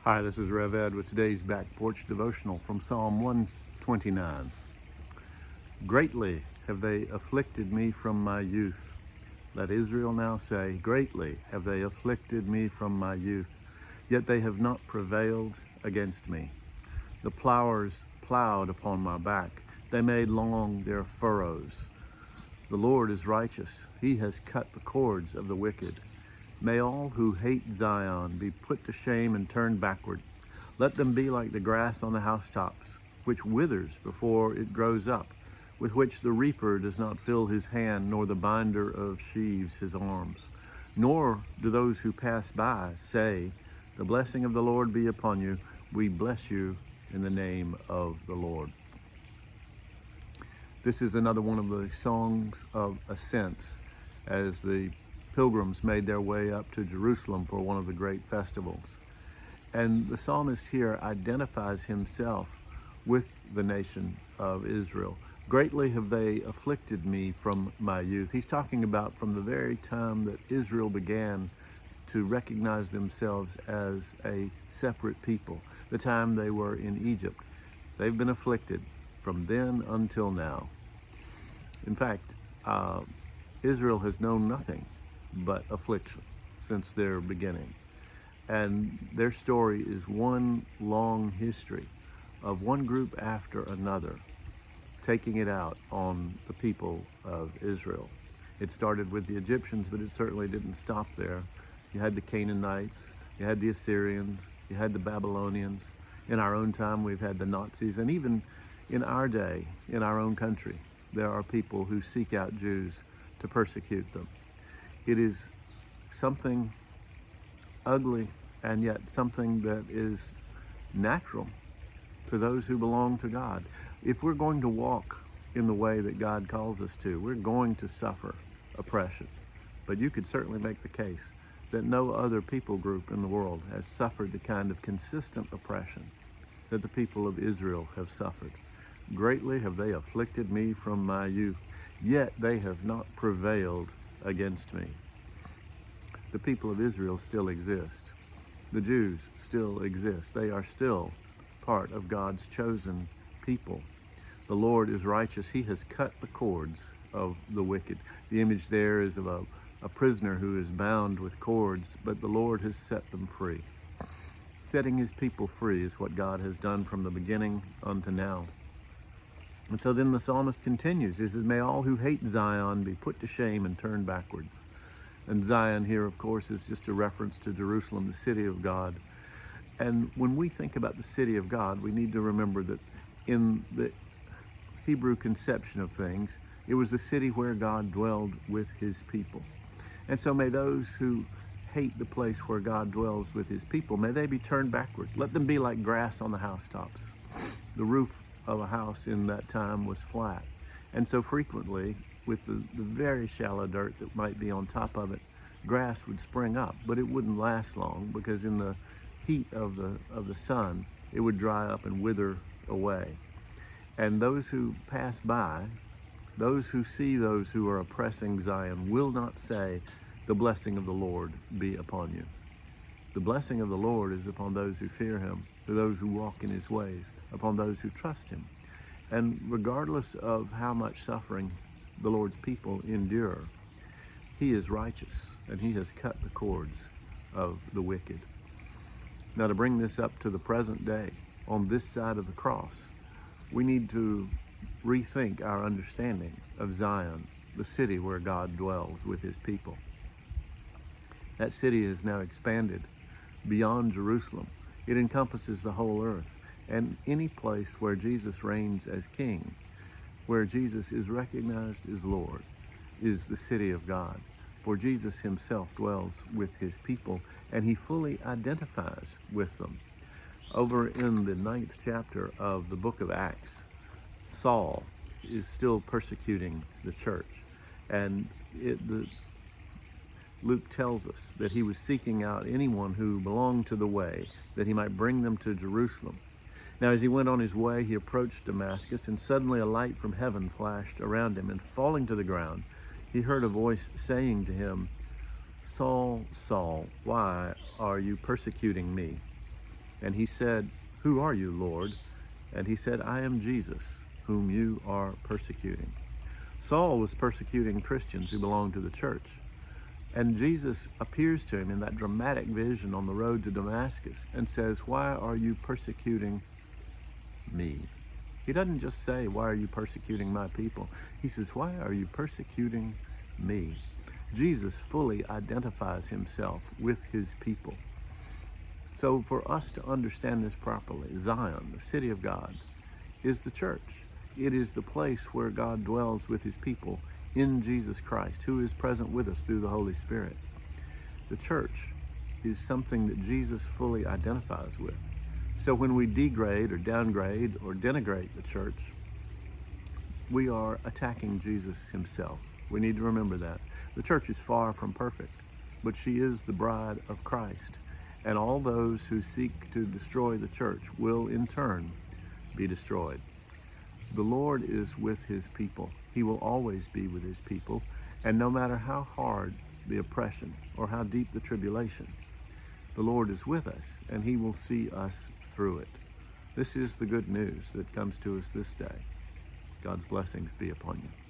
Hi, this is Rev Ed with today's Back Porch Devotional from Psalm 129. Greatly have they afflicted me from my youth. Let Israel now say, greatly have they afflicted me from my youth, yet they have not prevailed against me. The plowers plowed upon my back, they made long their furrows. The Lord is righteous, he has cut the cords of the wicked. May all who hate Zion be put to shame and turned backward. Let them be like the grass on the housetops, which withers before it grows up, with which the reaper does not fill his hand, nor the binder of sheaves his arms. Nor do those who pass by say, the blessing of the Lord be upon you. We bless you in the name of the Lord. This is another one of the songs of ascents as the pilgrims made their way up to Jerusalem for one of the great festivals. And the psalmist here identifies himself with the nation of Israel. Greatly have they afflicted me from my youth. He's talking about from the very time that Israel began to recognize themselves as a separate people, the time they were in Egypt. They've been afflicted from then until now. In fact, Israel has known nothing but affliction since their beginning. And their story is one long history of one group after another taking it out on the people of Israel. It started with the Egyptians, but it certainly didn't stop there. You had the Canaanites, you had the Assyrians, you had the Babylonians. In our own time, we've had the Nazis, and even in our day, in our own country, there are people who seek out Jews to persecute them. It is something ugly and yet something that is natural to those who belong to God. If we're going to walk in the way that God calls us to, we're going to suffer oppression. But you could certainly make the case that no other people group in the world has suffered the kind of consistent oppression that the people of Israel have suffered. Greatly have they afflicted me from my youth, yet they have not prevailed against me. The people of Israel still exist. The Jews still exist. They are still part of God's chosen people. The Lord is righteous. He has cut the cords of the wicked. The image there is of a prisoner who is bound with cords, but the Lord has set them free. Setting his people free is what God has done from the beginning unto now. And so then the psalmist continues. He says, may all who hate Zion be put to shame and turned backwards. And Zion here, of course, is just a reference to Jerusalem, the city of God. And when we think about the city of God, we need to remember that in the Hebrew conception of things, it was the city where God dwelled with his people. And so may those who hate the place where God dwells with his people, may they be turned backward. Let them be like grass on the housetops. The roof of a house in that time was flat. And so frequently, with the very shallow dirt that might be on top of it, grass would spring up, but it wouldn't last long because in the heat of the sun, it would dry up and wither away. And those who pass by, those who see those who are oppressing Zion, will not say, the blessing of the Lord be upon you. The blessing of the Lord is upon those who fear him, to those who walk in his ways, upon those who trust him. And regardless of how much suffering the Lord's people endure, he is righteous, and he has cut the cords of the wicked. Now, to bring this up to the present day, on this side of the cross, we need to rethink our understanding of Zion, the city where God dwells with his people. That city is now expanded beyond Jerusalem. It encompasses the whole earth, and any place where Jesus reigns as king, where Jesus is recognized as Lord, is the city of God. For Jesus himself dwells with his people, and he fully identifies with them. Over in the 9th chapter of the book of Acts, Saul is still persecuting the church. And Luke tells us that he was seeking out anyone who belonged to the way, that he might bring them to Jerusalem. Now, as he went on his way, he approached Damascus, and suddenly a light from heaven flashed around him, and falling to the ground, he heard a voice saying to him, Saul, Saul, why are you persecuting me? And he said, "Who are you, Lord?" And he said, "I am Jesus, whom you are persecuting." Saul was persecuting Christians who belonged to the church. And Jesus appears to him in that dramatic vision on the road to Damascus and says, "Why are you persecuting me?" He doesn't just say, "Why are you persecuting my people?" He says, "Why are you persecuting me?" Jesus fully identifies himself with his people. So for us to understand this properly, Zion, the city of God, is the church. It is the place where God dwells with his people in Jesus Christ, who is present with us through the Holy Spirit. The church is something that Jesus fully identifies with. So when we degrade or downgrade or denigrate the church, we are attacking Jesus himself. We need to remember that. The church is far from perfect, but she is the bride of Christ. And all those who seek to destroy the church will in turn be destroyed. The Lord is with his people. He will always be with his people. And no matter how hard the oppression or how deep the tribulation, the Lord is with us and he will see us through it. This is the good news that comes to us this day. God's blessings be upon you.